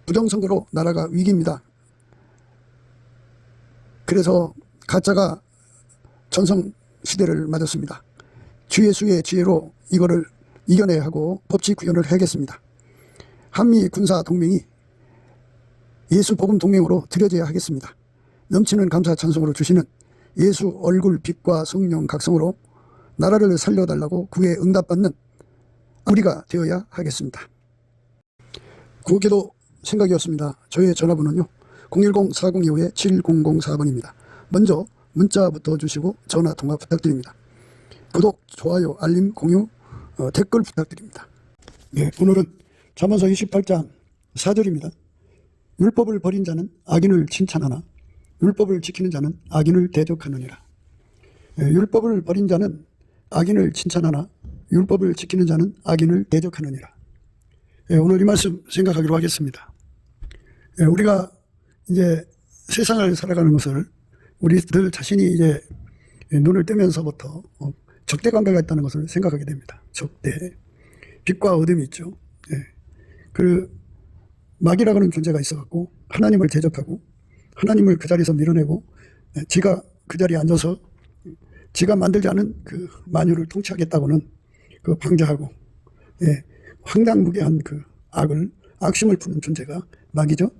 부정선거로 나라가 위기입니다. 그래서 가짜가 전성시대를 맞았습니다. 주 예수의 지혜로 이거를 이겨내야 하고 법치 구현을 해야겠습니다. 한미 군사 동맹이 예수 복음 동맹으로 들여져야 하겠습니다. 넘치는 감사 찬송으로 주시는 예수 얼굴 빛과 성령 각성으로 나라를 살려달라고 구에 응답받는 우리가 되어야 하겠습니다. 구기도 생각이었습니다. 저의 전화번호는요 010-4025-7004번입니다. 먼저 문자부터 주시고 전화 통화 부탁드립니다. 구독, 좋아요, 알림, 공유, 댓글 부탁드립니다. 네, 오늘은 잠언서 28장 4절입니다. 율법을 버린 자는 악인을 칭찬하나 율법을 지키는 자는 악인을 대적하느니라. 율법을 버린 자는 악인을 칭찬하나 율법을 지키는 자는 악인을 대적하느니라. 오늘 이 말씀 생각하기로 하겠습니다. 우리가 이제 세상을 살아가는 것을 우리들 자신이 이제 눈을 뜨면서부터 적대 관계가 있다는 것을 생각하게 됩니다. 적대. 빛과 어둠이 있죠. 그 마귀라고 하는 존재가 있어갖고 하나님을 대적하고 하나님을 그 자리에서 밀어내고 지가 그 자리에 앉아서 지가 만들지 않은 그 만유를 통치하겠다고는 그 방자하고 황당무계한 그 악심을 품는 존재가 마귀죠.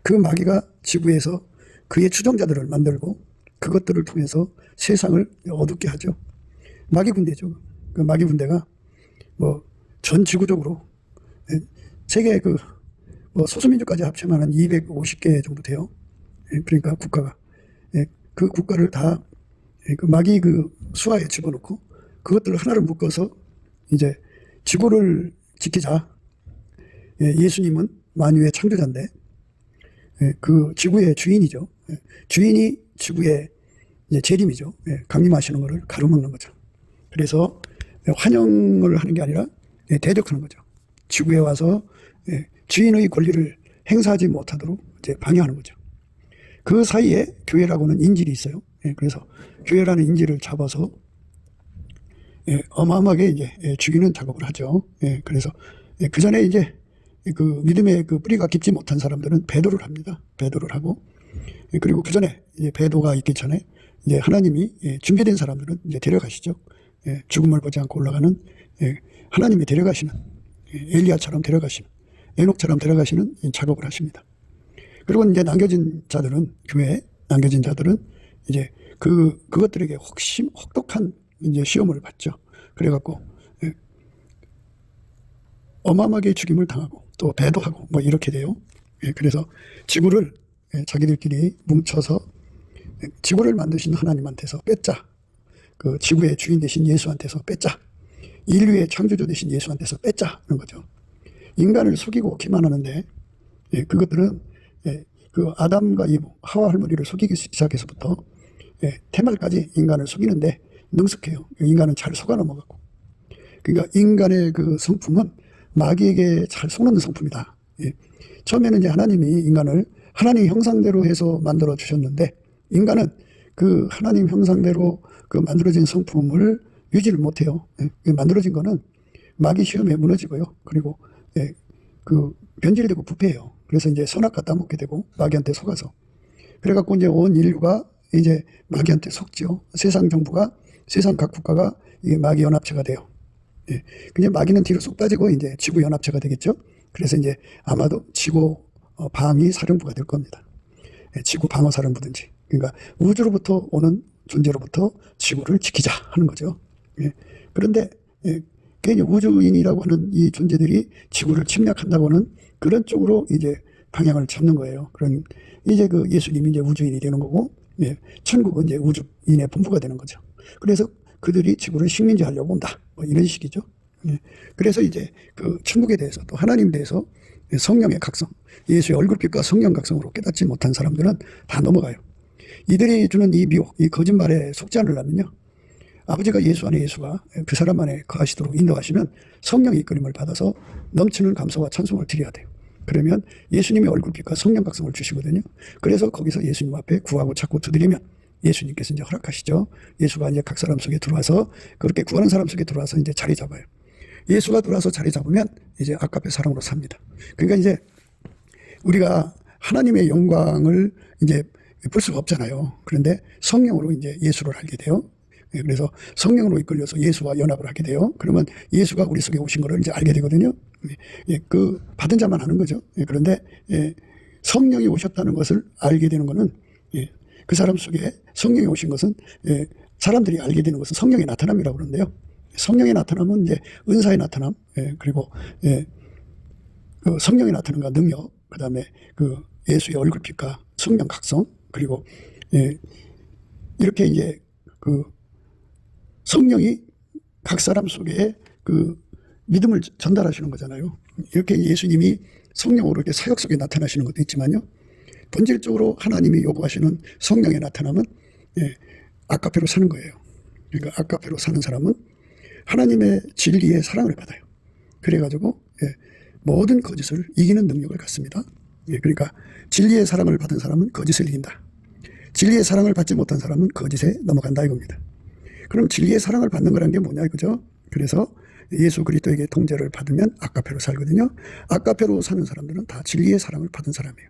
그 마귀가 지구에서 그의 추종자들을 만들고 그것들을 통해서 세상을 어둡게 하죠. 마귀 군대죠. 그 마귀 군대가 뭐 전 지구적으로 세계 그 소수민족까지 합치면 한 250개 정도 돼요. 그러니까 국가가 그 국가를 다 그 마귀 그 수하에 집어넣고 그것들을 하나를 묶어서 이제 지구를 지키자. 예수님은 만유의 창조자인데 그 지구의 주인이죠. 주인이 지구의 이제 재림이죠. 강림하시는 것을 가로막는 거죠. 그래서 환영을 하는 게 아니라 대적하는 거죠. 지구에 와서 주인의 권리를 행사하지 못하도록 이제 방해하는 거죠. 그 사이에 교회라고는 인질이 있어요. 그래서 교회라는 인질을 잡아서 어마어마하게 이제 죽이는 작업을 하죠. 그래서 그 전에 이제 그 믿음의 그 뿌리가 깊지 못한 사람들은 배도를 합니다. 배도를 하고 그리고 그 전에 이제 배도가 있기 전에 이제 하나님이 준비된 사람들은 이제 데려가시죠. 죽음을 보지 않고 올라가는 하나님이 데려가시는 엘리야처럼 데려가시는 에녹처럼 데려가시는 작업을 하십니다. 그리고 이제 남겨진 자들은 교회에 남겨진 자들은 이제 그것들에게 혹독한 이제 시험을 받죠. 그래갖고 어마어마하게 죽임을 당하고 또 배도하고 뭐 이렇게 돼요. 그래서 지구를 자기들끼리 뭉쳐서 지구를 만드신 하나님한테서 뺏자. 그 지구의 주인 되신 예수한테서 뺏자. 인류의 창조주 되신 예수한테서 뺏자는 거죠. 인간을 속이고 기만하는데 그것들은 그 아담과 이브 하와 할머니를 속이기 시작해서부터 태말까지 인간을 속이는데 능숙해요. 인간은 잘 속아 넘어갔고. 그러니까 인간의 그 성품은 마귀에게 잘 속는 성품이다. 처음에는 이제 하나님이 인간을 하나님 형상대로 해서 만들어 주셨는데 인간은 그 하나님 형상대로 그 만들어진 성품을 유지를 못해요. 만들어진 거는 마귀 시험에 무너지고요. 그리고 그 변질되고 부패해요. 그래서 이제 선악과 따먹게 되고 마귀한테 속아서 그래갖고 이제 온 인류가 이제 마귀한테 속죠. 세상 정부가 세상 각 국가가 이게 마귀 연합체가 돼요. 그냥 마귀는 뒤로 쏙 빠지고 이제 지구 연합체가 되겠죠. 그래서 이제 아마도 지구 방위 사령부가 될 겁니다. 지구 방어 사령부든지. 그러니까 우주로부터 오는 존재로부터 지구를 지키자 하는 거죠. 그런데 괜히 우주인이라고 하는 이 존재들이 지구를 침략한다고는 그런 쪽으로 이제 방향을 잡는 거예요. 그런 이제 그 예수님이 이제 우주인이 되는 거고, 천국은 이제 우주인의 본부가 되는 거죠. 그래서 그들이 지구를 식민지 하려고 온다. 뭐 이런 식이죠. 그래서 이제 그 천국에 대해서 또 하나님에 대해서 성령의 각성, 예수의 얼굴빛과 성령 각성으로 깨닫지 못한 사람들은 다 넘어가요. 이들이 주는 이 미혹, 이 거짓말에 속지 않으려면요. 아버지가 예수 안에 예수가 그 사람 안에 거하시도록 인도하시면 성령의 이끌림을 받아서 넘치는 감사와 찬송을 드려야 돼요. 그러면 예수님의 얼굴빛과 성령 각성을 주시거든요. 그래서 거기서 예수님 앞에 구하고 찾고 두드리면 예수님께서 이제 허락하시죠. 예수가 이제 각 사람 속에 들어와서 그렇게 구하는 사람 속에 들어와서 이제 자리 잡아요. 예수가 들어와서 자리 잡으면 이제 아까페 사랑으로 삽니다. 그러니까 이제 우리가 하나님의 영광을 이제 볼 수가 없잖아요. 그런데 성령으로 이제 예수를 알게 돼요. 그래서 성령으로 이끌려서 예수와 연합을 하게 돼요. 그러면 예수가 우리 속에 오신 것을 이제 알게 되거든요. 그 받은 자만 아는 거죠. 그런데 성령이 오셨다는 것을 알게 되는 것은 그 사람 속에 성령이 오신 것은 사람들이 알게 되는 것은 성령의 나타남이라고 그러는데요. 성령의 나타남은 이제 은사의 나타남, 그리고 그 성령의 나타남과 능력, 그 다음에 그 예수의 얼굴빛과 성령 각성, 그리고 이렇게 이제 그 성령이 각 사람 속에 그 믿음을 전달하시는 거잖아요. 이렇게 예수님이 성령으로 이렇게 사역 속에 나타나시는 것도 있지만요. 본질적으로 하나님이 요구하시는 성령의 나타남은 아까페로 사는 거예요. 그러니까 아까페로 사는 사람은 하나님의 진리의 사랑을 받아요. 그래가지고 모든 거짓을 이기는 능력을 갖습니다. 그러니까 진리의 사랑을 받은 사람은 거짓을 이긴다. 진리의 사랑을 받지 못한 사람은 거짓에 넘어간다 이겁니다. 그럼 진리의 사랑을 받는 거라는 게 뭐냐 이거죠. 그래서 예수 그리스도에게 통제를 받으면 아까페로 살거든요. 아까페로 사는 사람들은 다 진리의 사랑을 받은 사람이에요.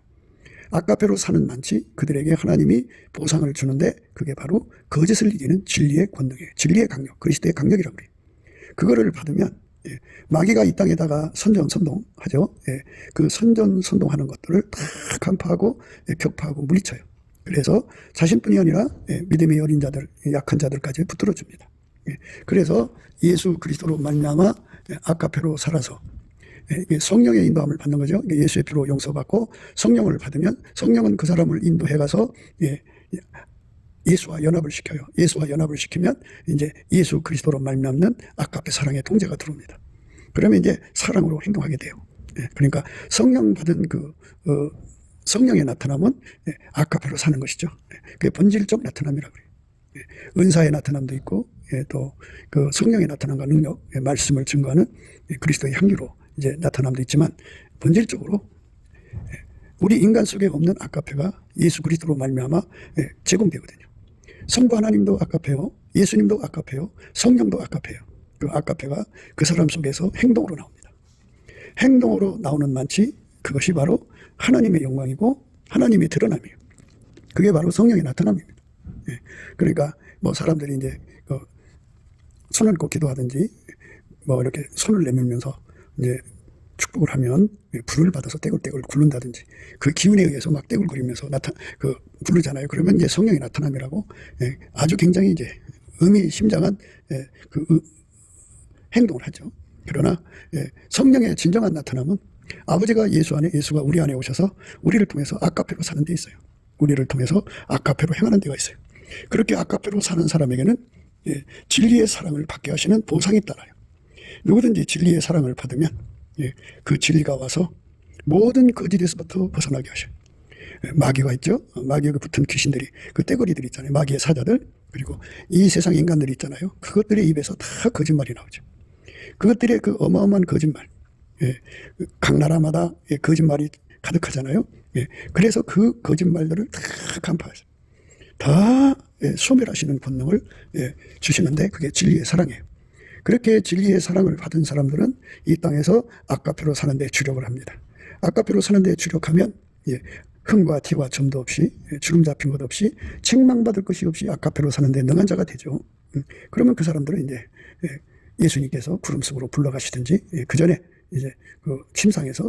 아까페로 사는 많지 그들에게 하나님이 보상을 주는데 그게 바로 거짓을 이기는 진리의 권능이에요. 진리의 강력, 그리스도의 강력이라고 그래요. 그거를 받으면 마귀가 이 땅에다가 선전선동하죠. 그 선전선동하는 것들을 다 간파하고 격파하고 물리쳐요. 그래서 자신뿐이 아니라 믿음의 어린 자들, 약한 자들까지 붙들어줍니다. 그래서 예수 그리스도로 말미암아 아까페로 살아서 성령의 인도함을 받는 거죠. 예수의 피로 용서받고 성령을 받으면 성령은 그 사람을 인도해가서 예수와 연합을 시켜요. 예수와 연합을 시키면 이제 예수 그리스도로 말미암는 아까페 사랑의 통제가 들어옵니다. 그러면 이제 사랑으로 행동하게 돼요. 그러니까 성령 받은 그 성령의 나타남은 아까페로 사는 것이죠. 그게 본질적 나타남이라고 그래요. 은사의 나타남도 있고 또 그 성령의 나타남과 능력, 말씀을 증거하는 그리스도의 향기로 이제 나타남도 있지만 본질적으로 우리 인간 속에 없는 아까페가 예수 그리스도로 말미암아 제공되거든요. 성부 하나님도 아까페요, 예수님도 아까페요, 성령도 아까페요. 그 아까페가 그 사람 속에서 행동으로 나옵니다. 행동으로 나오는 만치 그것이 바로 하나님의 영광이고 하나님의 드러남이에요. 그게 바로 성령의 나타남입니다. 그러니까 뭐 사람들이 이제 손을 꼭 기도하든지 뭐 이렇게 손을 내밀면서 이제 축복을 하면 불을 받아서 떼굴떼굴 굴른다든지 그 기운에 의해서 막 떼굴거리면서 부르잖아요. 그러면 이제 성령의 나타남이라고 아주 굉장히 이제 의미심장한 행동을 하죠. 그러나 성령의 진정한 나타남은 아버지가 예수 안에, 예수가 우리 안에 오셔서 우리를 통해서 아까페로 사는 데 있어요. 우리를 통해서 아까페로 행하는 데가 있어요. 그렇게 아까페로 사는 사람에게는 진리의 사랑을 받게 하시는 보상이 따라요. 누구든지 진리의 사랑을 받으면 그 진리가 와서 모든 거짓에서부터 벗어나게 하셔요. 마귀가 있죠. 마귀에 붙은 귀신들이, 그 떼거리들이 있잖아요. 마귀의 사자들, 그리고 이 세상 인간들이 있잖아요. 그것들의 입에서 다 거짓말이 나오죠. 그것들의 그 어마어마한 거짓말, 각 나라마다 거짓말이 가득하잖아요. 그래서 그 거짓말들을 다 간파하죠. 다 소멸하시는 권능을 주시는데 그게 진리의 사랑이에요. 그렇게 진리의 사랑을 받은 사람들은 이 땅에서 아까페로 사는 데 주력을 합니다. 아까페로 사는 데 주력하면 흠과 티와 점도 없이 주름 잡힌 것 없이 책망받을 것이 없이 아까페로 사는 데 능한 자가 되죠. 그러면 그 사람들은 이제 예수님께서 구름 속으로 불러가시든지 그 전에 이제 그 침상에서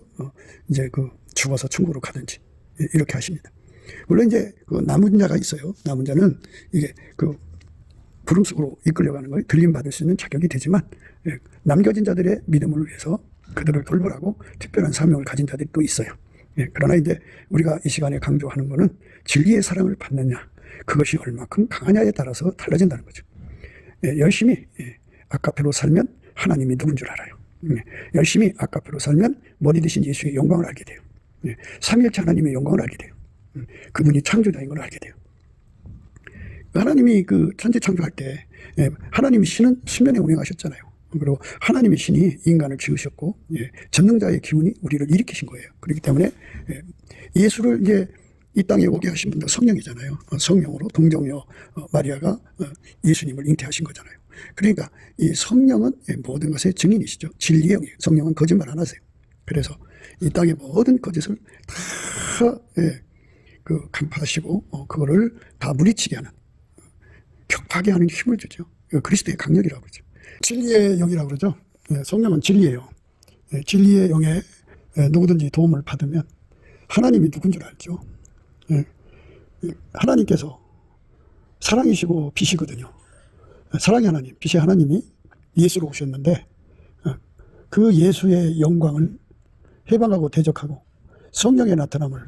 이제 그 죽어서 천국으로 가든지 이렇게 하십니다. 물론 이제 그 남은 자가 있어요. 남은 자는 이게 그 구름 속으로 이끌려가는 걸 들림 받을 수 있는 자격이 되지만 남겨진 자들의 믿음을 위해서 그들을 돌보라고 특별한 사명을 가진 자들이 또 있어요. 그러나 이제 우리가 이 시간에 강조하는 것은 진리의 사랑을 받느냐, 그것이 얼마큼 강하냐에 따라서 달라진다는 거죠. 열심히 아까페로 살면 하나님이 누군 줄 알아요. 열심히 아까페로 살면 머리 대신 예수의 영광을 알게 돼요. 삼위일체 하나님의 영광을 알게 돼요. 그분이 창조자인 걸 알게 돼요. 하나님이 그 천지 창조할 때 하나님이 신은 수면에 운행하셨잖아요. 그리고 하나님의 신이 인간을 지으셨고 전능자의 기운이 우리를 일으키신 거예요. 그렇기 때문에 예수를 이제 이 땅에 오게 하신 분도 성령이잖아요. 성령으로 동정녀 마리아가 예수님을 잉태하신 거잖아요. 그러니까 이 성령은 모든 것의 증인이시죠. 진리의 영이에요. 성령은 거짓말 안 하세요. 그래서 이 땅의 모든 거짓을 다 간파하시고 그거를 다 물리치게 하는, 격하게 하는 힘을 주죠. 그리스도의 강력이라고 그러죠. 진리의 영이라고 그러죠. 성령은 진리예요. 진리의 영에 누구든지 도움을 받으면 하나님이 누군 줄 알죠. 하나님께서 사랑이시고 빛이거든요. 사랑의 하나님, 빛의 하나님이 예수로 오셨는데 그 예수의 영광을 해방하고 대적하고 성령의 나타남을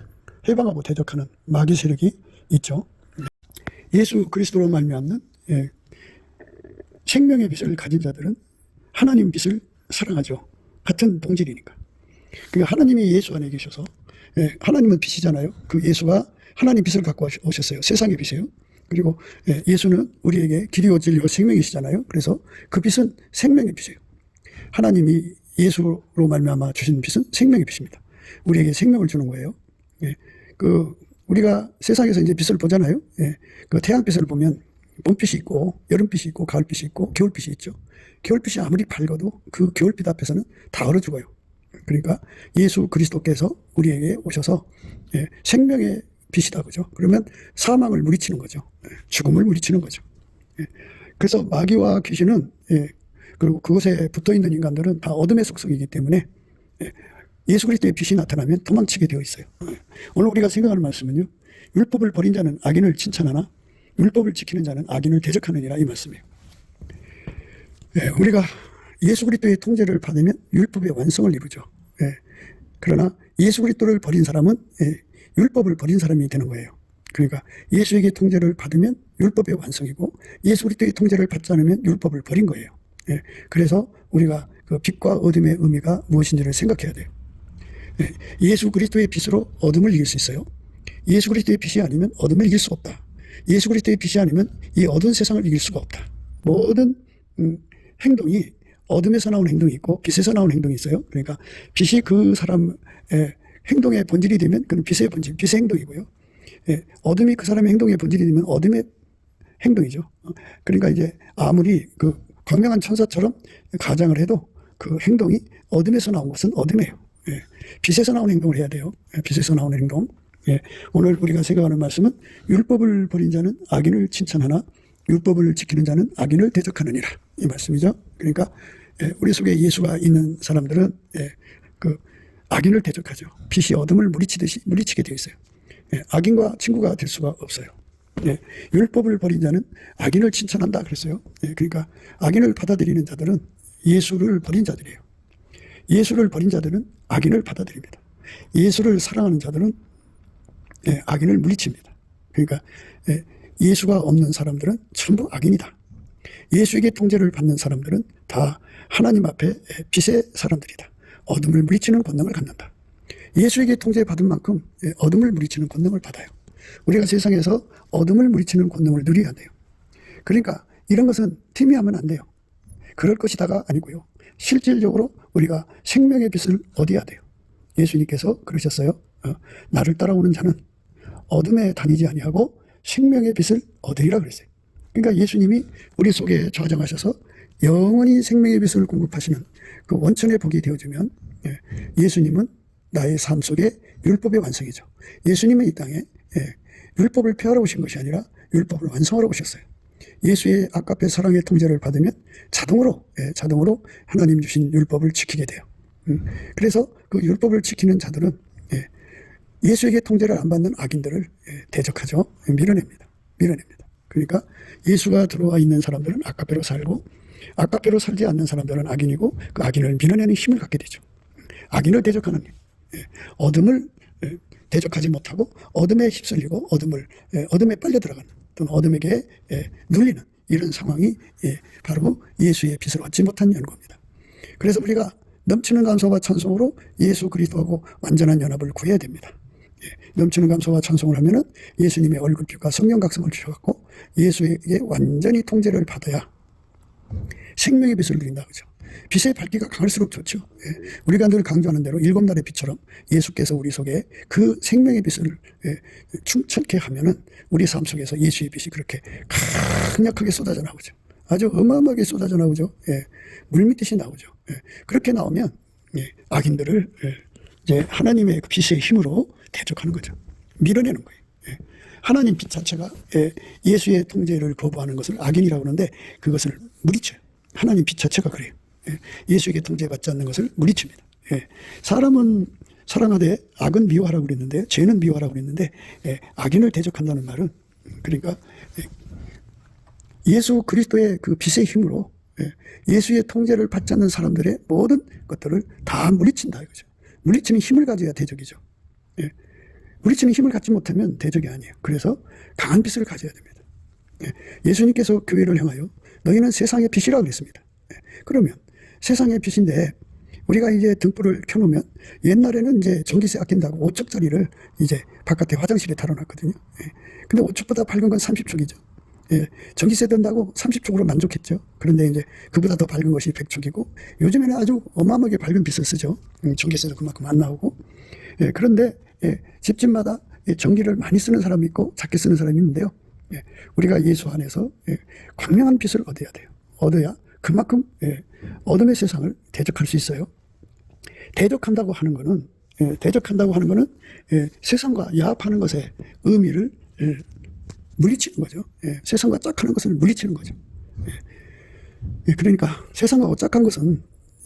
해방하고 대적하는 마귀 세력이 있죠. 예수 그리스도로 말미암는 생명의 빛을 가진 자들은 하나님 빛을 사랑하죠. 같은 동질이니까. 그러니까 하나님이 예수 안에 계셔서, 하나님은 빛이잖아요. 그 예수가 하나님 빛을 갖고 오셨어요. 세상의 빛이에요. 그리고 예수는 우리에게 길이요 진리요 생명이시잖아요. 그래서 그 빛은 생명의 빛이에요. 하나님이 예수로 말미암아 주신 빛은 생명의 빛입니다. 우리에게 생명을 주는 거예요. 우리가 세상에서 이제 빛을 보잖아요. 그 태양빛을 보면 봄빛이 있고 여름빛이 있고 가을빛이 있고 겨울빛이 있죠. 겨울빛이 아무리 밝아도 그 겨울빛 앞에서는 다 얼어 죽어요. 그러니까 예수 그리스도께서 우리에게 오셔서 생명의 빛이다, 그죠? 그러면 사망을 물리치는 거죠. 죽음을 물리치는 거죠. 그래서 마귀와 귀신은, 그리고 그곳에 붙어 있는 인간들은 다 어둠의 속성이기 때문에 예수 그리스도의 빛이 나타나면 도망치게 되어 있어요. 오늘 우리가 생각하는 말씀은요, 율법을 버린 자는 악인을 칭찬하나 율법을 지키는 자는 악인을 대적하느니라, 이 말씀이에요. 우리가 예수 그리스도의 통제를 받으면 율법의 완성을 이루죠. 그러나 예수 그리스도를 버린 사람은 율법을 버린 사람이 되는 거예요. 그러니까 예수에게 통제를 받으면 율법의 완성이고 예수 그리스도의 통제를 받지 않으면 율법을 버린 거예요. 그래서 우리가 그 빛과 어둠의 의미가 무엇인지를 생각해야 돼요. 예수 그리스도의 빛으로 어둠을 이길 수 있어요. 예수 그리스도의 빛이 아니면 어둠을 이길 수 없다. 예수 그리스도의 빛이 아니면 이 어두운 세상을 이길 수가 없다. 모든 행동이 어둠에서 나온 행동이 있고 빛에서 나온 행동이 있어요. 그러니까 빛이 그 사람의 행동의 본질이 되면 그는 빛의 본질, 빛의 행동이고요. 어둠이 그 사람의 행동의 본질이 되면 어둠의 행동이죠. 그러니까 이제 아무리 그 광명한 천사처럼 가장을 해도 그 행동이 어둠에서 나온 것은 어둠이에요. 빛에서 나온 행동을 해야 돼요. 빛에서 나오는 행동. 오늘 우리가 생각하는 말씀은 율법을 버린 자는 악인을 칭찬하나 율법을 지키는 자는 악인을 대적하느니라, 이 말씀이죠. 그러니까 우리 속에 예수가 있는 사람들은 그 악인을 대적하죠. 빛이 어둠을 물리치듯이 물리치게 되어 있어요. 악인과 친구가 될 수가 없어요. 율법을 버린 자는 악인을 칭찬한다 그랬어요. 그러니까 악인을 받아들이는 자들은 예수를 버린 자들이에요. 예수를 버린 자들은 악인을 받아들입니다. 예수를 사랑하는 자들은 악인을 물리칩니다. 그러니까 예수가 없는 사람들은 전부 악인이다. 예수에게 통제를 받는 사람들은 다 하나님 앞에 빛의 사람들이다. 어둠을 물리치는 권능을 갖는다. 예수에게 통제받은 만큼 어둠을 물리치는 권능을 받아요. 우리가 세상에서 어둠을 물리치는 권능을 누려야 돼요. 그러니까 이런 것은 팀이 하면 안 돼요. 그럴 것이다가 아니고요. 실질적으로 우리가 생명의 빛을 얻어야 돼요. 예수님께서 그러셨어요. 나를 따라오는 자는 어둠에 다니지 아니하고 생명의 빛을 얻으리라 그랬어요. 그러니까 예수님이 우리 속에 좌정하셔서 영원히 생명의 빛을 공급하시는 그 원천의 복이 되어주면 예수님은 나의 삶 속에 율법의 완성이죠. 예수님은 이 땅에 율법을 폐하러 오신 것이 아니라 율법을 완성하러 오셨어요. 예수의 아까페 사랑의 통제를 받으면 자동으로 하나님 주신 율법을 지키게 돼요. 그래서 그 율법을 지키는 자들은 예수에게 통제를 안 받는 악인들을 대적하죠. 밀어냅니다. 그러니까 예수가 들어와 있는 사람들은 아까페로 살고 아까페로 살지 않는 사람들은 악인이고 그 악인을 밀어내는 힘을 갖게 되죠. 악인을 대적하는 어둠을 대적하지 못하고 어둠에 휩쓸리고 어둠에 빨려 들어가는 또는 어둠에게 눌리는 이런 상황이 바로 예수의 빛을 얻지 못한 연고입니다. 그래서 우리가 넘치는 감사와 찬송으로 예수 그리스도하고 완전한 연합을 구해야 됩니다. 넘치는 감사와 찬송을 하면은 예수님의 얼굴빛과 성령 각성을 주셔갖고 예수에게 완전히 통제를 받아야 생명의 빛을 누린다, 그죠? 빛의 밝기가 강할수록 좋죠. 우리가 늘 강조하는 대로 일곱 날의 빛처럼 예수께서 우리 속에 그 생명의 빛을 충천케 하면은 우리 삶 속에서 예수의 빛이 그렇게 강력하게 쏟아져 나오죠. 아주 어마어마하게 쏟아져 나오죠. 물밑듯이 나오죠. 그렇게 나오면 악인들을 이제 하나님의 그 빛의 힘으로 대적하는 거죠. 밀어내는 거예요. 예. 하나님 빛 자체가 예수의 통제를 거부하는 것을 악인이라고 하는데 그것을 물리쳐요. 하나님 빛 자체가 그래요. 예수에게 통제받지 않는 것을 물리칩니다. 사람은 사랑하되 악은 미워하라고 그랬는데, 죄는 미워하라고 그랬는데, 악인을 대적한다는 말은, 그러니까 예수 그리스도의 그 빛의 힘으로 예수의 통제를 받지 않는 사람들의 모든 것들을 다 물리친다 이거죠. 물리치는 힘을 가져야 대적이죠. 물리치는 힘을 갖지 못하면 대적이 아니에요. 그래서 강한 빛을 가져야 됩니다. 예수님께서 교회를 향하여 너희는 세상의 빛이라고 그랬습니다. 그러면 세상의 빛인데 우리가 이제 등불을 켜놓으면 옛날에는 이제 전기세 아낀다고 5척짜리를 이제 바깥에 화장실에 달아놨거든요. 근데 5척보다 밝은 건 30척이죠. 전기세 든다고 30척으로 만족했죠. 그런데 이제 그보다 더 밝은 것이 100척이고 요즘에는 아주 어마어마하게 밝은 빛을 쓰죠. 전기세도 그만큼 안 나오고. 그런데 집집마다 전기를 많이 쓰는 사람이 있고 작게 쓰는 사람이 있는데요. 우리가 예수 안에서 광명한 빛을 얻어야 돼요. 얻어야 그만큼 어둠의 세상을 대적할 수 있어요. 대적한다고 하는 거는 세상과 야합하는 것의 의미를 물리치는 거죠. 세상과 짝하는 것을 물리치는 거죠. 그러니까 세상하고 짝한 것은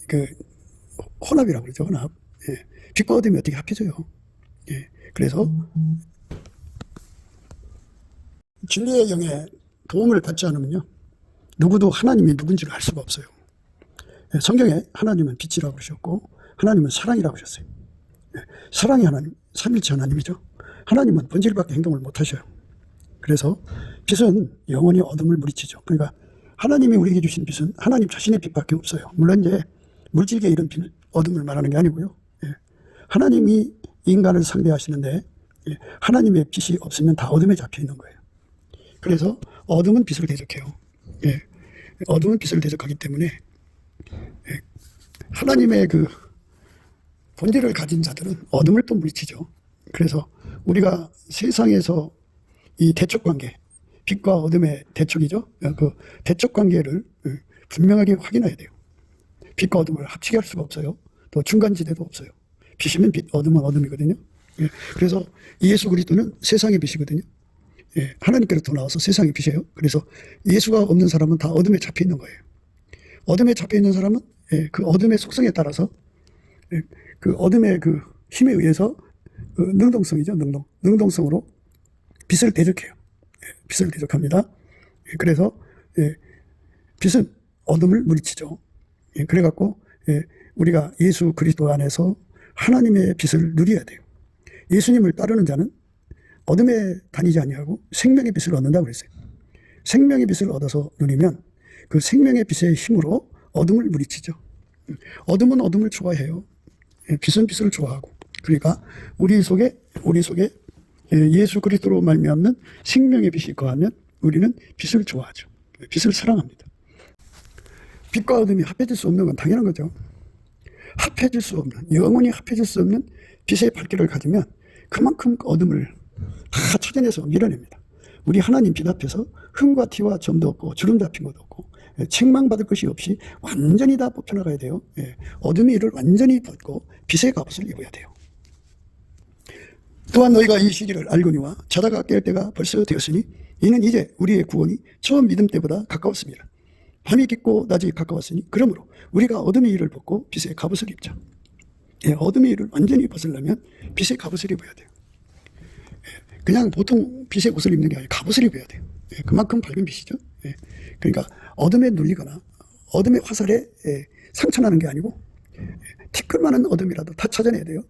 그 혼합이라고 그러죠. 혼합. 빛과 어둠이 어떻게 합해져요. 그래서 진리의 영의 도움을 받지 않으면요, 누구도 하나님이 누군지를 알 수가 없어요. 성경에 하나님은 빛이라고 그러셨고 하나님은 사랑이라고 하셨어요. 사랑이 하나님, 삼일체 하나님이죠. 하나님은 본질밖에 행동을 못 하셔요. 그래서 빛은 영원히 어둠을 물리치죠. 그러니까 하나님이 우리에게 주신 빛은 하나님 자신의 빛밖에 없어요. 물론 이제 물질계 이런 빛, 어둠을 말하는 게 아니고요. 하나님이 인간을 상대하시는데 하나님의 빛이 없으면 다 어둠에 잡혀 있는 거예요. 그래서 어둠은 빛을 대적해요. 어둠은 빛을 대적하기 때문에 하나님의 그 본질을 가진 자들은 어둠을 또 물리치죠. 그래서 우리가 세상에서 이 대척관계, 빛과 어둠의 대척이죠. 그 대척관계를 분명하게 확인해야 돼요. 빛과 어둠을 합치게 할 수가 없어요. 또 중간지대도 없어요. 빛이면 빛, 어둠은 어둠이거든요. 그래서 예수 그리스도는 세상의 빛이거든요. 하나님께로부터 나와서 세상의 빛이에요. 그래서 예수가 없는 사람은 다 어둠에 잡혀 있는 거예요. 어둠에 잡혀 있는 사람은 그 어둠의 속성에 따라서 그 어둠의 그 힘에 의해서 그 능동성이죠. 능동성으로 빛을 대적해요. 빛을 대적합니다. 그래서 빛은 어둠을 물리치죠. 그래갖고 우리가 예수 그리스도 안에서 하나님의 빛을 누려야 돼요. 예수님을 따르는 자는 어둠에 다니지 아니하고 생명의 빛을 얻는다고 그랬어요. 생명의 빛을 얻어서 누리면 그 생명의 빛의 힘으로 어둠을 물리치죠. 어둠은 어둠을 좋아해요. 빛은 빛을 좋아하고. 그러니까 우리 속에 예수 그리스도로 말미암는 생명의 빛이 거하면 우리는 빛을 좋아하죠. 빛을 사랑합니다. 빛과 어둠이 합해질 수 없는 건 당연한 거죠. 합해질 수 없는, 영원히 합해질 수 없는 빛의 밝기를 가지면 그만큼 어둠을 다 찾아내서 밀어냅니다. 우리 하나님 빛 앞에서 흠과 티와 점도 없고 주름 잡힌 것도 없고 책망받을 것이 없이 완전히 다 뽑혀나가야 돼요. 어둠의 일을 완전히 벗고 빛의 갑옷을 입어야 돼요. 또한 너희가 이 시기를 알거니와 자다가 깰 때가 벌써 되었으니 이는 이제 우리의 구원이 처음 믿음 때보다 가까웠습니다. 밤이 깊고 낮이 가까웠으니 그러므로 우리가 어둠의 일을 벗고 빛의 갑옷을 입자. 어둠의 일을 완전히 벗으려면 빛의 갑옷을 입어야 돼요. 그냥 보통 빛의 옷을 입는 게 아니라 갑옷을 입어야 돼요. 그만큼 밝은 빛이죠. 그러니까 어둠에 눌리거나 어둠의 화살에 상처나는 게 아니고 티끌만한 어둠이라도 다 찾아내야 돼요.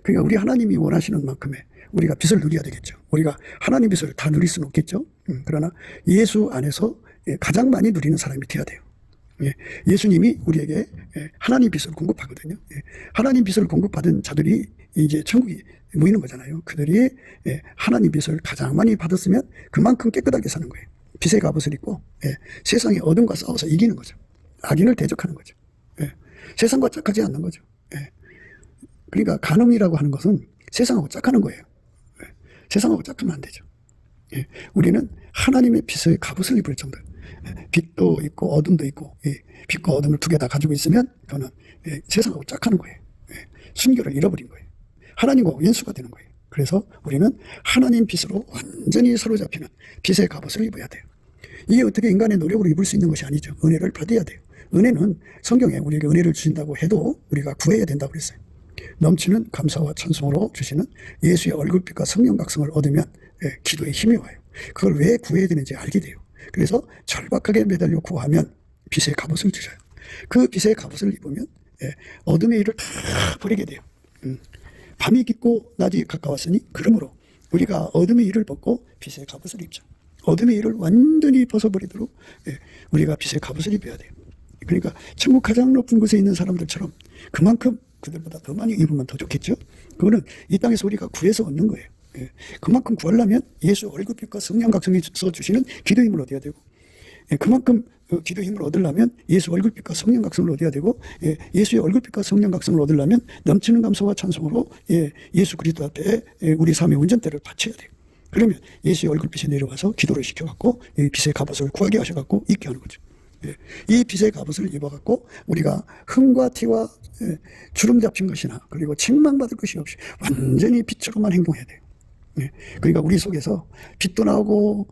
그러니까 우리 하나님이 원하시는 만큼의 우리가 빛을 누려야 되겠죠. 우리가 하나님 빛을 다 누릴 수는 없겠죠. 그러나 예수 안에서 가장 많이 누리는 사람이 되어야 돼요. 예수님이 우리에게 하나님 빛을 공급하거든요. 하나님 빛을 공급받은 자들이 이제 천국이 모이는 거잖아요. 그들이 하나님 빛을 가장 많이 받았으면 그만큼 깨끗하게 사는 거예요. 빛의 갑옷을 입고 세상의 어둠과 싸워서 이기는 거죠. 악인을 대적하는 거죠. 세상과 짝하지 않는 거죠. 그러니까 간음이라고 하는 것은 세상하고 짝하는 거예요. 세상하고 짝하면 안 되죠. 우리는 하나님의 빛의 갑옷을 입을 정도. 빛도 있고 어둠도 있고 빛과 어둠을 두 개 다 가지고 있으면 그거는 세상하고 짝하는 거예요. 순결을 잃어버린 거예요. 하나님과 원수가 되는 거예요. 그래서 우리는 하나님 빛으로 완전히 사로잡히는 빛의 갑옷을 입어야 돼요. 이게 어떻게 인간의 노력으로 입을 수 있는 것이 아니죠. 은혜를 받아야 돼요. 은혜는 성경에 우리에게 은혜를 주신다고 해도 우리가 구해야 된다고 그랬어요. 넘치는 감사와 찬송으로 주시는 예수의 얼굴빛과 성령 각성을 얻으면 기도에 힘이 와요. 그걸 왜 구해야 되는지 알게 돼요. 그래서 절박하게 매달려 구하면 빛의 갑옷을 주셔요. 그 빛의 갑옷을 입으면 어둠의 일을 다 버리게 돼요. 밤이 깊고 낮이 가까웠으니 그러므로 우리가 어둠의 일을 벗고 빛의 갑옷을 입자. 어둠의 일을 완전히 벗어버리도록 우리가 빛의 갑옷을 입어야 돼요. 그러니까 천국 가장 높은 곳에 있는 사람들처럼 그만큼 그들보다 더 많이 입으면 더 좋겠죠. 그거는 이 땅에서 우리가 구해서 얻는 거예요. 그만큼 구하려면 예수 얼굴빛과 성령 각성에서 주시는 기도 힘을 얻어야 되고, 그만큼 기도 힘을 얻으려면 예수 얼굴빛과 성령 각성을 얻어야 되고, 예수의 얼굴빛과 성령 각성을 얻으려면 넘치는 감사와 찬송으로 예수 그리스도 앞에 우리 삶의 운전대를 바쳐야 돼요. 그러면 예수의 얼굴빛이 내려와서 기도를 시켜갖고 빛의 갑옷을 구하게 하셔갖고 입게 하는 거죠. 이 빛의 갑옷을 입어갖고 우리가 흠과 티와 주름 잡힌 것이나 그리고 책망받을 것이 없이 완전히 빛으로만 행동해야 돼요. 그러니까 우리 속에서 빛도 나오고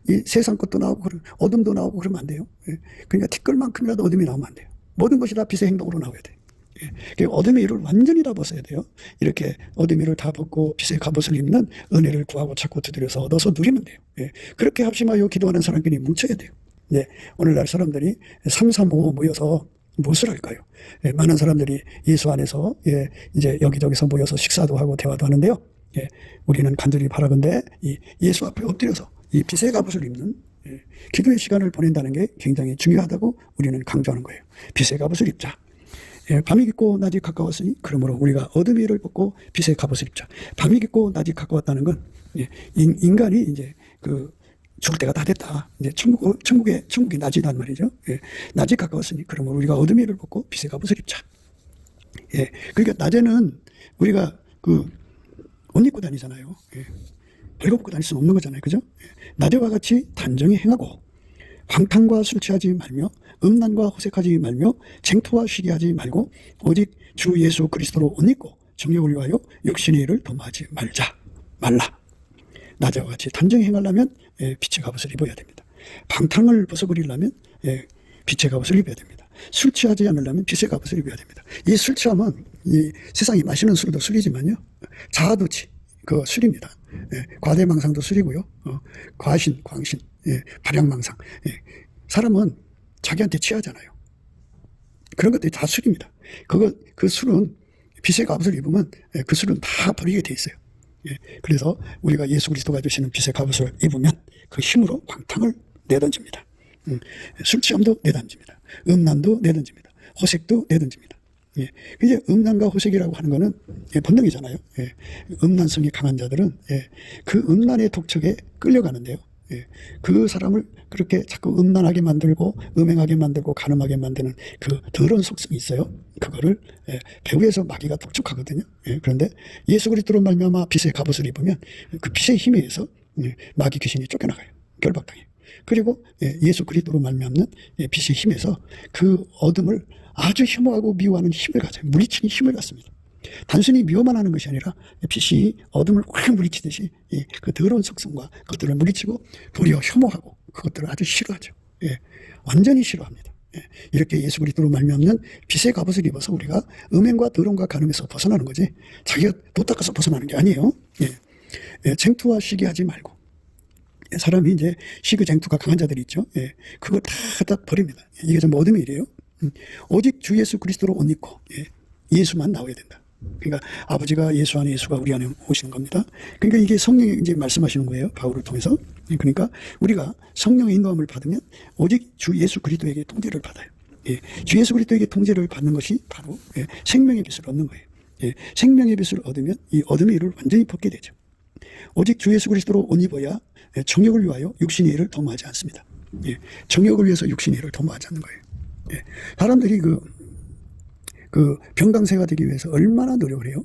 이 세상 것도 나오고 어둠도 나오고 그러면 안 돼요. 그러니까 티끌만큼이라도 어둠이 나오면 안 돼요. 모든 것이 다 빛의 행동으로 나와야 돼요. 어둠의 일을 완전히 다 벗어야 돼요. 이렇게 어둠의 일을 다 벗고 빛의 갑옷을 입는 은혜를 구하고 찾고 두드려서 얻어서 누리면 돼요. 그렇게 합심하여 기도하는 사람끼리 뭉쳐야 돼요. 오늘날 사람들이 335 모여서 무엇을 할까요? 많은 사람들이 예수 안에서 이제 여기저기서 모여서 식사도 하고 대화도 하는데요. 우리는 간절히 바라건대 이 예수 앞에 엎드려서 이 빛의 갑옷을 입는 기도의 시간을 보낸다는 게 굉장히 중요하다고 우리는 강조하는 거예요. 빛의 갑옷을 입자. 밤이 깊고 낮이 가까웠으니 그러므로 우리가 어둠의 일을 벗고 빛의 갑옷을 입자. 밤이 깊고 낮이 가까웠다는 건 인간이 이제 죽을 때가 다 됐다. 이제 천국이 낮이란 말이죠. 낮이 가까웠으니 그러므로 우리가 어둠의 일을 벗고 빛의 갑옷을 입자. 그러니까 낮에는 우리가 옷 입고 다니잖아요. 벌거벗고 다닐 수는 없는 거잖아요. 그죠? 낮에와 같이 단정히 행하고 방탕과 술 취하지 말며 음란과 호색하지 말며 쟁토와 시기하지 말고 오직 주 예수 그리스도로 옷 입고 정욕을 위하여 육신의 일을 도모하지 말라. 낮에와 같이 단정히 행하려면 빛의 갑옷을 입어야 됩니다. 방탕을 벗어버리려면 빛의 갑옷을 입어야 됩니다. 술 취하지 않으려면 빛의 갑옷을 입어야 됩니다. 이 술 취하면 이 세상이 마시는 술도 술이지만요, 자아도취 그 술입니다. 과대망상도 술이고요, 과신, 광신, 발양망상. 사람은 자기한테 취하잖아요. 그런 것들이 다 술입니다. 그 술은 빛의 갑옷을 입으면 그 술은 다 버리게 돼 있어요. 그래서 우리가 예수 그리스도가 주시는 빛의 갑옷을 입으면 그 힘으로 방탕을 내던집니다. 술 취함도 내던집니다. 음란도 내던집니다. 호색도 내던집니다. 이제 음란과 호색이라고 하는 거는 본능이잖아요. 음란성이 강한 자들은 그 음란의 독촉에 끌려가는데요. 그 사람을 그렇게 자꾸 음란하게 만들고 음행하게 만들고 간음하게 만드는 그 더러운 속성이 있어요. 그거를 배후에서 마귀가 독촉하거든요. 그런데 예수 그리스도로 말미암아 빛의 갑옷을 입으면 그 빛의 힘에 의해서 마귀 귀신이 쫓겨나가요. 결박당해요. 그리고 예수 그리스도로 말미암는 빛의 힘에서 그 어둠을 아주 혐오하고 미워하는 힘을 가져요. 물리치는 힘을 갖습니다. 단순히 미워만 하는 것이 아니라 빛이 어둠을 확 물리치듯이 그 더러운 속성과 그것들을 물리치고 도리어 혐오하고 그것들을 아주 싫어하죠. 완전히 싫어합니다. 이렇게 예수 그리스도로 말미암는 빛의 갑옷을 입어서 우리가 음행과 더러움과 간음에서 벗어나는 거지, 자기가 도 닦아서 벗어나는 게 아니에요. 쟁투와 시기하지 말고, 사람이 이제 시기 쟁투가 강한 자들이 있죠. 그거 다 갖다 버립니다. 이게 좀 어둠의 일이에요. 오직 주 예수 그리스도로 옷 입고 예수만 나와야 된다. 그러니까 아버지가 예수 안에, 예수가 우리 안에 오시는 겁니다. 그러니까 이게 성령이 이제 말씀하시는 거예요. 바울을 통해서. 그러니까 우리가 성령의 인도함을 받으면 오직 주 예수 그리스도에게 통제를 받아요. 주 예수 그리스도에게 통제를 받는 것이 바로 생명의 빛을 얻는 거예요. 생명의 빛을 얻으면 이 어둠의 일을 완전히 벗게 되죠. 오직 주 예수 그리스도로 옷 입어야 정욕을 위하여 육신의 일을 도모하지 않습니다. 정욕을 위해서 육신의 일을 도모하지 않는 거예요. 사람들이 병강세가 되기 위해서 얼마나 노력을 해요?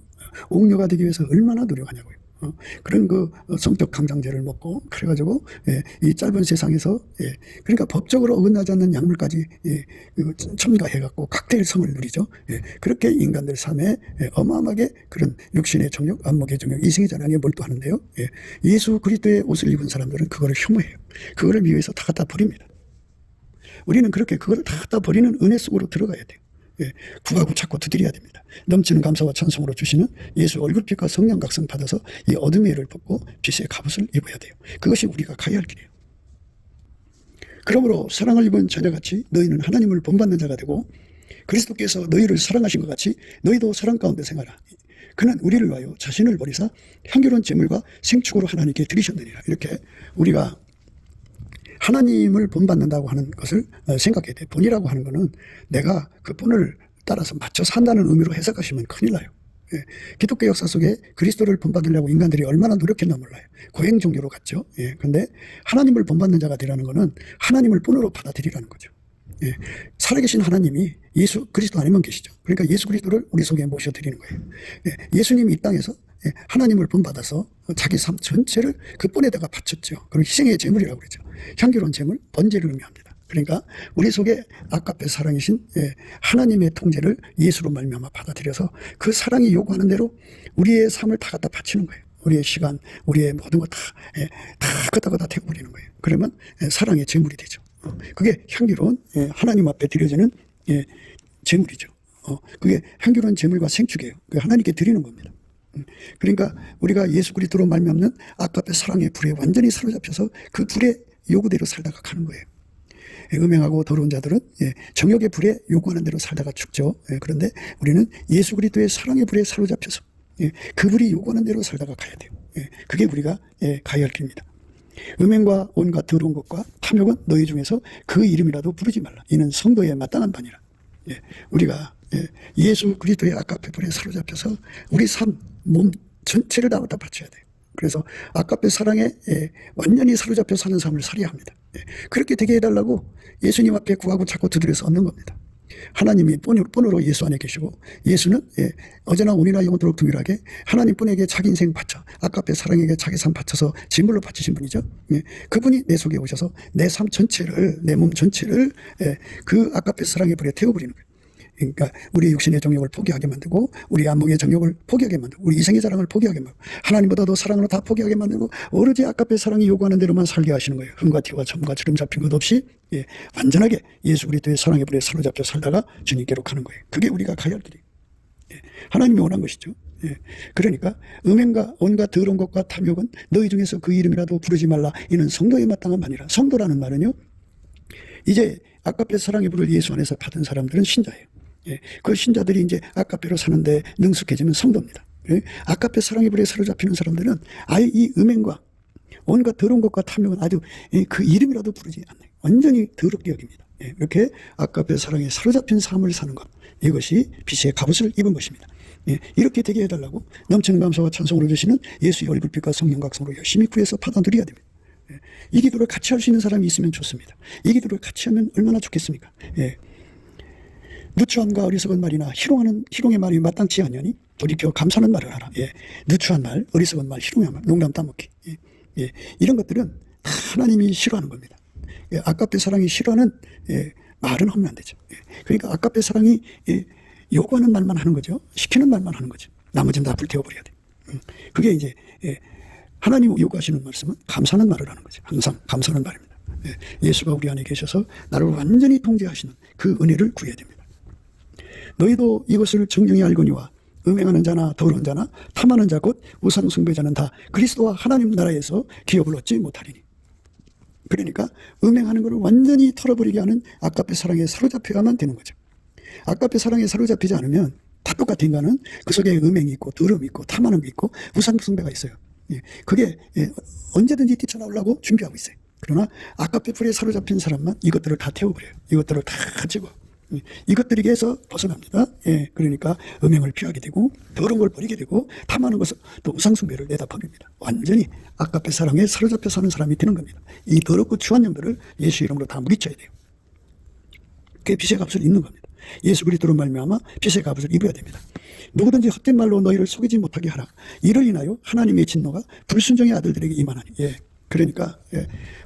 옥녀가 되기 위해서 얼마나 노력하냐고요. 그런 성적 강장제를 먹고 그래가지고 이 짧은 세상에서 그러니까 법적으로 어긋나지 않는 약물까지 첨가해갖고 칵테일 성을 누리죠. 그렇게 인간들 삶에 어마어마하게 그런 육신의 정욕, 안목의 정욕, 이생의 자랑에 몰두하는데요. 예수 그리스도의 옷을 입은 사람들은 그거를 혐오해요. 그거를 위해서 다 갖다 버립니다. 우리는 그렇게 그거를 다 갖다 버리는 은혜 속으로 들어가야 돼요. 구하고 찾고 두드려야 됩니다. 넘치는 감사와 찬송으로 주시는 예수 얼굴빛과 성령 각성 받아서 이 어둠의 해를 벗고 빛의 갑옷을 입어야 돼요. 그것이 우리가 가야 할 길이에요. 그러므로 사랑을 입은 자녀같이 너희는 하나님을 본받는 자가 되고 그리스도께서 너희를 사랑하신 것 같이 너희도 사랑 가운데 생활하라. 그는 우리를 위하여 자신을 버리사 향기로운 제물과 생축으로 하나님께 드리셨느니라. 이렇게 우리가 하나님을 본받는다고 하는 것을 생각해야 돼. 본이라고 하는 것은 내가 그 본을 따라서 맞춰 산다는 의미로 해석하시면 큰일 나요. 기독교 역사 속에 그리스도를 본받으려고 인간들이 얼마나 노력했나 몰라요. 고행 종교로 갔죠. 그런데 하나님을 본받는 자가 되라는 것은 하나님을 본으로 받아들이라는 거죠. 살아계신 하나님이 예수 그리스도 안에만 계시죠. 그러니까 예수 그리스도를 우리 속에 모셔드리는 거예요. 예수님이 이 땅에서 하나님을 본받아서 자기 삶 전체를 그 본에다가 바쳤죠. 그리고 희생의 제물이라고 그러죠. 향기로운 제물, 번제를 의미합니다. 그러니까 우리 속에 아까페 사랑이신 하나님의 통제를 예수로 말미암아 받아들여서 그 사랑이 요구하는 대로 우리의 삶을 다 갖다 바치는 거예요. 우리의 시간, 우리의 모든 거 다 끄다끄다 태워버리는 거예요. 그러면 사랑의 제물이 되죠. 그게 향기로운 하나님 앞에 드려지는 제물이죠. 그게 향기로운 제물과 생축이에요. 그게 하나님께 드리는 겁니다. 그러니까 우리가 예수 그리스도로 말미암는 아까페 사랑의 불에 완전히 사로잡혀서 그 불의 요구대로 살다가 가는 거예요. 음행하고 더러운 자들은 정욕의 불에 요구하는 대로 살다가 죽죠. 그런데 우리는 예수 그리스도의 사랑의 불에 사로잡혀서 그 불이 요구하는 대로 살다가 가야 돼요. 그게 우리가 가야 할 길입니다. 음행과 온갖 더러운 것과 탐욕은 너희 중에서 그 이름이라도 부르지 말라. 이는 성도에 마땅한 바니라. 우리가 예수 그리스도의 아까페 불에 사로잡혀서 우리 삶, 몸 전체를 다 갖다 바쳐야 돼요. 그래서 아까페 사랑에 완전히 사로잡혀 사는 삶을 살아야 합니다. 그렇게 되게 해달라고 예수님 앞에 구하고 찾고 두드려서 얻는 겁니다. 하나님이 본으로 예수 안에 계시고 예수는 어제나 오늘이나 영원토록 동일하게 하나님 분에게 자기 인생 바쳐 아까페 사랑에게 자기 삶 바쳐서 진물로 바치신 분이죠. 그분이 내 속에 오셔서 내 삶 전체를 내 몸 전체를 그 아까페 사랑의 불에 태워버리는 거예요. 그러니까 우리 육신의 정욕을 포기하게 만들고 우리 안목의 정욕을 포기하게 만들고 우리 이생의 자랑을 포기하게 만들고 하나님보다도 사랑으로 다 포기하게 만들고 오로지 아까페 사랑이 요구하는 대로만 살게 하시는 거예요. 흠과 티와 점과 주름 잡힌 것 없이 완전하게 예수 그리스도의 사랑의 불에 사로잡혀 살다가 주님께로 가는 거예요. 그게 우리가 가야 할 길이에요. 하나님이 원한 것이죠. 그러니까 음행과 온갖 더러운 것과 탐욕은 너희 중에서 그 이름이라도 부르지 말라. 이는 성도에 마땅한 바니라. 성도라는 말은요, 이제 아까페 사랑의 불을 예수 안에서 받은 사람들은 신자예요. 그 신자들이 이제 아까페로 사는데 능숙해지는 성도입니다. 아까페 사랑의 불에 사로잡히는 사람들은 아예 이 음행과 온갖 더러운 것과 탐욕은 아주 그 이름이라도 부르지 않나요. 완전히 더럽게 여깁니다. 이렇게 아까페 사랑에 사로잡힌 삶을 사는 것, 이것이 빛의 갑옷을 입은 것입니다. 이렇게 되게 해달라고 넘치는 감사와 찬송으로 주시는 예수의 얼굴빛과 성령 각성으로 열심히 구해서 받아들여야 됩니다. 이 기도를 같이 할 수 있는 사람이 있으면 좋습니다. 이 기도를 같이 하면 얼마나 좋겠습니까? 누추함과 어리석은 말이나 희롱의 말이 마땅치 않으니 돌이켜 감사하는 말을 하라. 누추한 말, 어리석은 말, 희롱의 말, 농담 따먹기. 이런 것들은 다 하나님이 싫어하는 겁니다. 아까페 사랑이 싫어하는 말은 하면 안 되죠. 그러니까 아까페 사랑이 요구하는 말만 하는 거죠. 시키는 말만 하는 거죠. 나머지는 다 불태워버려야 돼. 그게 이제 하나님 요구하시는 말씀은 감사하는 말을 하는 거죠. 항상 감사하는 말입니다. 예수가 우리 안에 계셔서 나를 완전히 통제하시는 그 은혜를 구해야 됩니다. 너희도 이것을 정정히 알거니와 음행하는 자나 더러운 자나 탐하는 자 곧 우상 숭배자는 다 그리스도와 하나님 나라에서 기업을 얻지 못하리니. 그러니까 음행하는 것을 완전히 털어버리게 하는 아까페 사랑에 사로잡혀야만 되는 거죠. 아까페 사랑에 사로잡히지 않으면 다 똑같은 인간은 그 속에 음행이 있고 더러움이 있고 탐하는 게 있고 우상 숭배가 있어요. 그게 언제든지 뛰쳐나오려고 준비하고 있어요. 그러나 아까페 불에 사로잡힌 사람만 이것들을 다 태워버려요. 이것들을 다 가지고 이것들에게서 벗어납니다. 그러니까 음행을 피하게 되고 더러운 걸 버리게 되고 탐하는 것을 또 우상숭배를 내다 버립니다. 완전히 아까페 사랑에 사로잡혀 사는 사람이 되는 겁니다. 이 더럽고 추한 영들을 예수 이름으로 다 물리쳐야 돼요. 그게 빛의 값을 잇는 겁니다. 예수 그리스도로 말미암아 빛의 갑옷을 입어야 됩니다. 누구든지 헛된 말로 너희를 속이지 못하게 하라. 이를 인하여 하나님의 진노가 불순종의 아들들에게 임하나니. 그러니까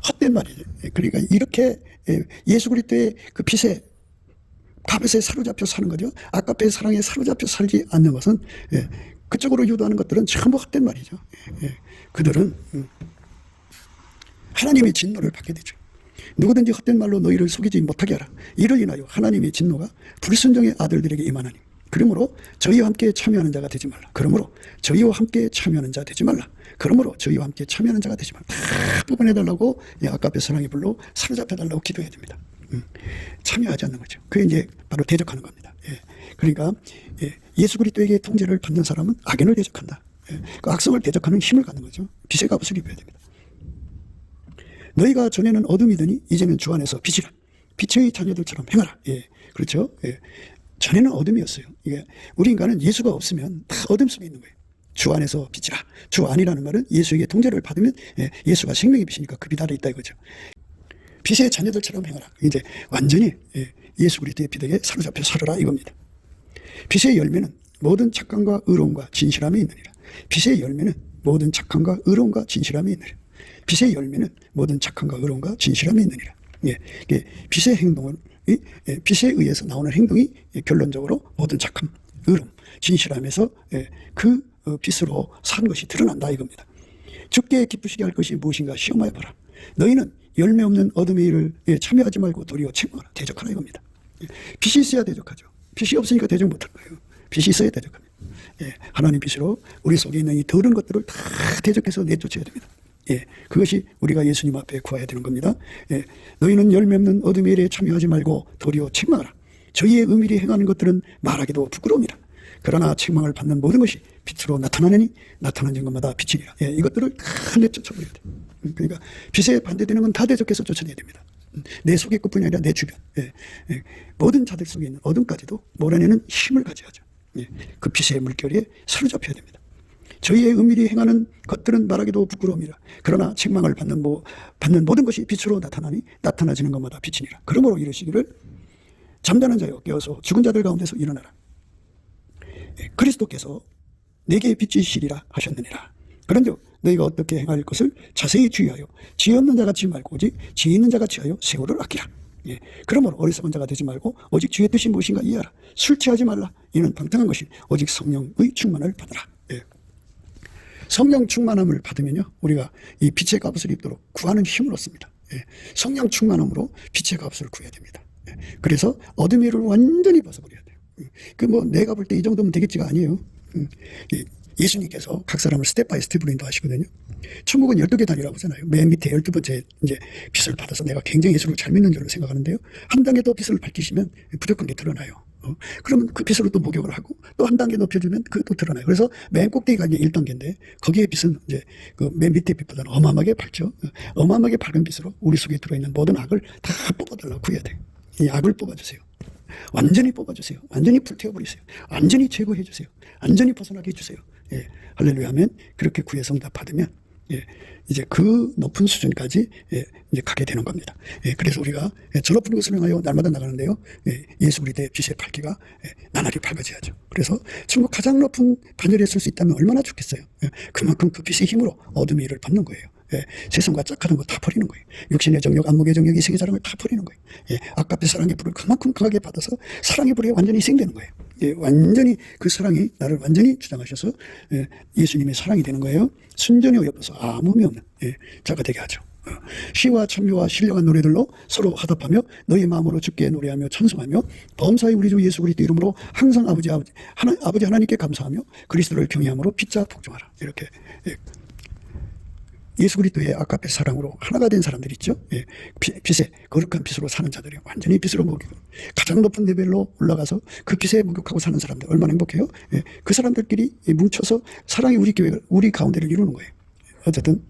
헛된 말이죠. 그러니까 이렇게 예수 그리스도의 그 빛의 갑옷에 사로잡혀 사는 거죠. 아까페의 사랑에 사로잡혀 살지 않는 것은 그쪽으로 유도하는 것들은 전부 헛된 말이죠. 그들은 하나님의 진노를 받게 되죠. 누구든지 헛된 말로 너희를 속이지 못하게 하라. 이를 인하여 하나님의 진노가 불순종의 아들들에게 임하나니. 그러므로 저희와 함께 참여하는 자가 되지 말라. 그러므로 저희와 함께 참여하는 자 되지 말라. 그러므로 저희와 함께 참여하는 자가 되지 말라. 다 뽑아내달라고 아까페 사랑의 불로 사로잡혀달라고 기도해야 됩니다. 참여하지 않는 거죠. 그게 이제 바로 대적하는 겁니다. 그러니까 예수 그리스도에게 통제를 받는 사람은 악인을 대적한다. 그 악성을 대적하는 힘을 갖는 거죠. 빛의 갑옷을 입어야 됩니다. 너희가 전에는 어둠이더니 이제는 주 안에서 빛이라. 빛의 자녀들처럼 행하라. 그렇죠. 전에는 어둠이었어요. 우리 인간은 예수가 없으면 다 어둠 속에 있는 거예요. 주 안에서 빛이라. 주 안이라는 말은 예수에게 통제를 받으면 예수가 생명의 빛이니까 그 빛 아래 있다 이거죠. 빛의 자녀들처럼 행하라. 이제 완전히 예수 그리스도의 빛에게 사로잡혀 살아라 이겁니다. 빛의 열매는 모든 착함과 의로움과 진실함이 있느니라. 빛의 열매는 모든 착함과 의로움과 진실함이 있느니라. 빛의 열매는 모든 착함과 의로움과 진실함이 있느니라. 빛의 행동은 빛에 의해서 나오는 행동이 결론적으로 모든 착함, 의로움, 진실함에서 그 빛으로 산 것이 드러난다 이겁니다. 주께 기쁘시게 할 것이 무엇인가 시험하여 보라. 너희는 열매 없는 어둠의 일을 참여하지 말고 도리어 책망하라. 대적하라 이겁니다. 빛이 있어야 대적하죠. 빛이 없으니까 대적 못할 거예요. 빛이 있어야 대적합니다. 하나님 빛으로 우리 속에 있는 이 더러운 것들을 다 대적해서 내쫓아야 됩니다. 그것이 우리가 예수님 앞에 구해야 되는 겁니다. 너희는 열매 없는 어둠의 일에 참여하지 말고 도리어 책망하라. 저희의 은밀히 행하는 것들은 말하기도 부끄러움이라. 그러나 책망을 받는 모든 것이 빛으로 나타나느니 나타나는 것마다 빛이니라. 이것들을 다 내쫓아버려야 돼. 그러니까 빛에 반대되는 건 다 대적해서 쫓아내야 됩니다. 내 속의 것뿐이 아니라 내 주변 모든 자들 속에 있는 어둠까지도 몰아내는 힘을 가져야죠. 그 빛의 물결에 사로잡혀야 됩니다. 저희의 은밀히 행하는 것들은 말하기도 부끄러움이라. 그러나 책망을 받는 모든 것이 빛으로 나타나니 나타나지는 것마다 빛이니라. 그러므로 이르시기를 잠자는 자여 깨어서 죽은 자들 가운데서 일어나라. 그리스도께서 내게 빛이시리라 하셨느니라. 그런즉 너희가 어떻게 행할 것을 자세히 주의하여 지혜 없는 자같이 말고 오직 지혜 있는 자같이 하여 세월을 아끼라. 그러므로 어리석은 자가 되지 말고 오직 주의 뜻이 무엇인가 이해하라. 술 취하지 말라. 이는 방탕한 것이 오직 성령의 충만을 받으라. 성령 충만함을 받으면요 우리가 이 빛의 갑옷을 입도록 구하는 힘을 얻습니다. 성령 충만함으로 빛의 갑옷을 구해야 됩니다. 그래서 어둠의 일을 완전히 벗어버려야 돼요. 내가 볼 때 이 정도면 되겠지가 아니에요. 예수님께서 각 사람을 스텝 바이 스텝으로 인도하시거든요. 천국은 12개 단위라고 하잖아요. 맨 밑에 12번째 이제 빛을 받아서 내가 굉장히 예수를 잘 믿는 줄로 생각하는데요. 한 단계 더 빛을 밝히시면 부족한 게 드러나요. 그러면 그 빛으로 또 목욕을 하고 또 한 단계 높여주면 그것도 드러나요. 그래서 맨 꼭대기가 이제 1단계인데 거기에 빛은 이제 그 맨 밑에 빛보다는 어마어마하게 밝죠. 어마어마하게 밝은 빛으로 우리 속에 들어있는 모든 악을 다 뽑아달라고 구해야 돼요. 이 악을 뽑아주세요. 완전히 뽑아주세요. 완전히 불태워버리세요. 완전히 제거해주세요. 완전히 벗어나게 해주세요. 할렐루야 하면 그렇게 구해서 응답 받으면 이제 그 높은 수준까지 이제 가게 되는 겁니다. 그래서 우리가 저 높은 것을 향하여 날마다 나가는데요. 예수 그리스도의 빛의 밝기가 나날이 밝아져야죠. 그래서 천국 가장 높은 반열에 설 수 있다면 얼마나 좋겠어요. 그만큼 그 빛의 힘으로 어둠의 일을 받는 거예요. 세상과 짝하던 거 다 버리는 거예요. 육신의 정욕, 안목의 정욕, 이세계 자랑을 다 버리는 거예요. 아까의 사랑의 불을 그만큼 강하게 받아서 사랑의 불에 완전히 희생되는 거예요. 완전히 그 사랑이 나를 완전히 주장하셔서 예수님의 사랑이 되는 거예요. 순전히 어여뻐서 아무미 없는 자가 되게 하죠. 시와 찬미와 신령한 노래들로 서로 화답하며 너희 마음으로 주께 노래하며 찬송하며 범사의 우리 주 예수 그리스도 이름으로 항상 아버지 하나님께 감사하며 그리스도를 경외함으로 빛자 복종하라. 이렇게 예수 그리스도의 아까페 사랑으로 하나가 된 사람들 있죠. 빛에 거룩한 빛으로 사는 자들이 완전히 빛으로 목욕 가장 높은 레벨로 올라가서 그 빛에 목욕하고 사는 사람들 얼마나 행복해요. 그 사람들끼리 뭉쳐서 사랑의 우리 교회를 우리 가운데를 이루는 거예요. 어쨌든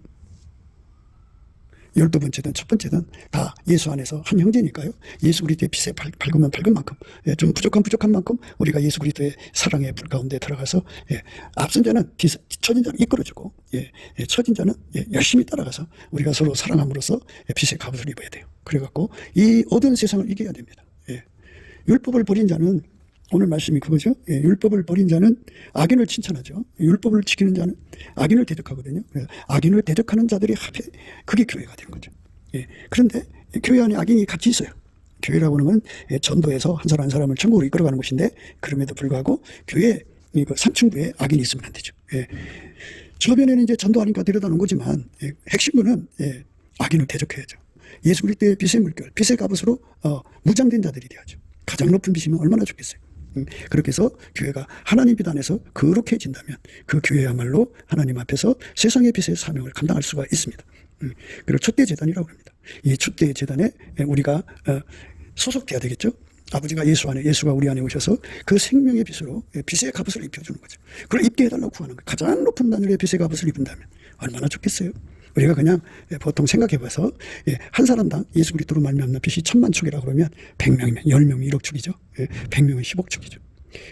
12번째든 첫 번째든 다 예수 안에서 한 형제니까요. 예수 그리스도의 빛에 밝으면 밝은 만큼 좀 부족한 만큼 우리가 예수 그리스도의 사랑의 불 가운데 들어가서 앞선 자는 처진 자는 이끌어주고 처진 자는 열심히 따라가서 우리가 서로 사랑함으로써 빛의 갑옷을 입어야 돼요. 그래갖고 이 어두운 세상을 이겨야 됩니다. 율법을 버린 자는, 오늘 말씀이 그거죠. 예, 율법을 버린 자는 악인을 칭찬하죠. 율법을 지키는 자는 악인을 대적하거든요. 그래서 악인을 대적하는 자들이 합해, 그게 교회가 되는 거죠. 예, 그런데 교회 안에 악인이 같이 있어요. 교회라고 하는 건 전도해서 한 사람 한 사람을 천국으로 이끌어가는 곳인데, 그럼에도 불구하고 교회 상층부에 악인이 있으면 안 되죠. 예. 저변에는 이제 전도하니까 데려다 놓은 거지만, 핵심은 악인을 대적해야죠. 예수 그리스도의 빛의 물결, 빛의 갑옷으로 무장된 자들이 되어야죠. 가장 높은 빛이면 얼마나 좋겠어요. 그렇게 해서 교회가 하나님 빛 안에서 거룩해진다면 그 교회야말로 하나님 앞에서 세상의 빛의 사명을 감당할 수가 있습니다. 그리고 촛대 재단이라고 합니다. 이 촛대 재단에 우리가 소속돼야 되겠죠. 아버지가 예수 안에, 예수가 우리 안에 오셔서 그 생명의 빛으로 빛의 갑옷을 입혀주는 거죠. 그걸 입게 해달라고 구하는 거예요. 가장 높은 단열의 빛의 갑옷을 입은다면 얼마나 좋겠어요. 우리가 그냥 보통 생각해봐서 한 사람당 예수 그리스도로 말미암는 빛이 1000만 축이라 그러면 100명이면 10명이 1억 축이죠. 100명은 10억 축이죠.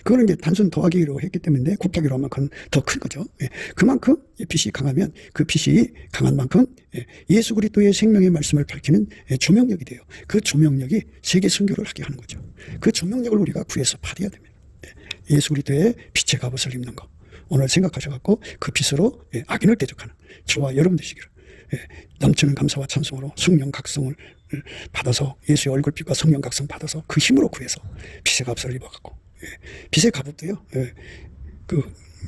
그거는 이제 단순 더하기로 했기 때문에 곱하기로 하면 그건 더 큰 거죠. 그만큼 빛이 강하면 그 빛이 강한 만큼 예수 그리스도의 생명의 말씀을 밝히는 조명력이 돼요. 그 조명력이 세계 선교를 하게 하는 거죠. 그 조명력을 우리가 구해서 발휘해야 됩니다. 예수 그리스도의 빛의 갑옷을 입는 거. 오늘 생각하셔갖고 그 빛으로 악인을 대적하는 저와 여러분 되시기를 넘치는 감사와 찬송으로 성령 각성을 받아서, 예수의 얼굴빛과 성령 각성 받아서 그 힘으로 구해서 빛의 갑옷을 입어갖고, 빛의 갑옷도요, 그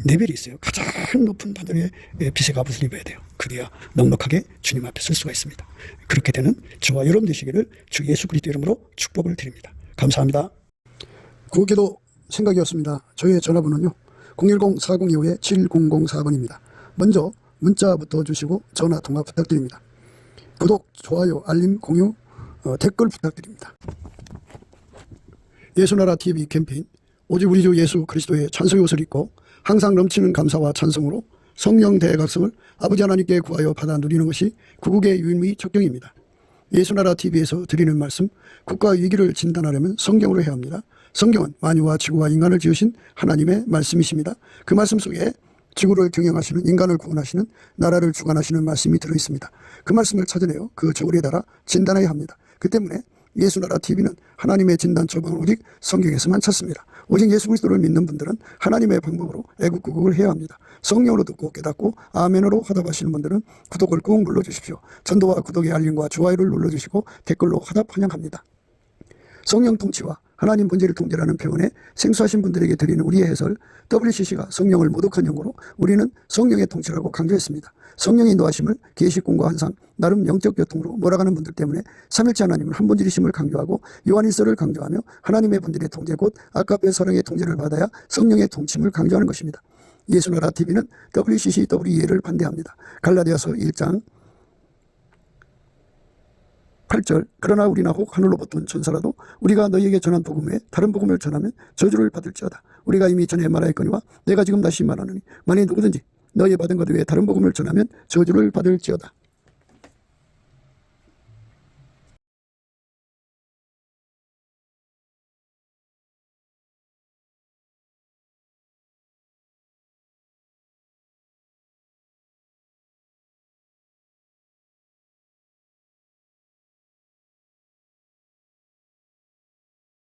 레벨이 있어요. 가장 높은 단열의 빛의 갑옷을 입어야 돼요. 그래야 넉넉하게 주님 앞에 설 수가 있습니다. 그렇게 되는 저와 여러분 되시기를 주 예수 그리스도 이름으로 축복을 드립니다. 감사합니다. 구기도 생각이었습니다. 저희의 전화번호는요 010-4025-7004번입니다. 먼저 문자부터 주시고 전화 통화 부탁드립니다. 구독, 좋아요, 알림, 공유, 댓글 부탁드립니다. 예수나라 TV 캠페인, 오직 우리 주 예수 그리스도의 찬송의 옷을 입고 항상 넘치는 감사와 찬송으로 성령 대각성을 아버지 하나님께 구하여 받아 누리는 것이 구국의 유일무이 척경입니다. 예수나라 TV에서 드리는 말씀, 국가 위기를 진단하려면 성경으로 해야 합니다. 성경은 만유와 지구와 인간을 지으신 하나님의 말씀이십니다. 그 말씀 속에 지구를 경영하시는, 인간을 구원하시는, 나라를 주관하시는 말씀이 들어있습니다. 그 말씀을 찾아내어 그 저울에 달아 진단해야 합니다. 그 때문에 예수나라 TV는 하나님의 진단 처방을 오직 성경에서만 찾습니다. 오직 예수 그리스도를 믿는 분들은 하나님의 방법으로 애국구국을 해야 합니다. 성령으로 듣고 깨닫고 아멘으로 화답하시는 분들은 구독을 꼭 눌러주십시오. 전도와 구독의 알림과 좋아요를 눌러주시고 댓글로 화답 환영합니다. 성령 통치와 하나님 본질을 통제라는 표현에 생소하신 분들에게 드리는 우리의 해설, WCC가 성령을 모독한 용어로 우리는 성령의 통치라고 강조했습니다. 성령의 인도하심을 계시공과 환상, 나름 영적 교통으로 몰아가는 분들 때문에 삼일체 하나님은 한 본질이심을 강조하고 요한일서를 강조하며 하나님의 본질의 통제 곧 아까의 사랑의 통제를 받아야 성령의 통치임을 강조하는 것입니다. 예수나라 TV는 WCCWE를 반대합니다. 갈라디아서 1장 8절, 그러나 우리나 혹 하늘로 붙은 천사라도 우리가 너희에게 전한 복음 외에 다른 복음을 전하면 저주를 받을지어다. 우리가 이미 전에 말하였거니와 내가 지금 다시 말하노니 만일 누구든지 너희 받은 것 외에 다른 복음을 전하면 저주를 받을지어다.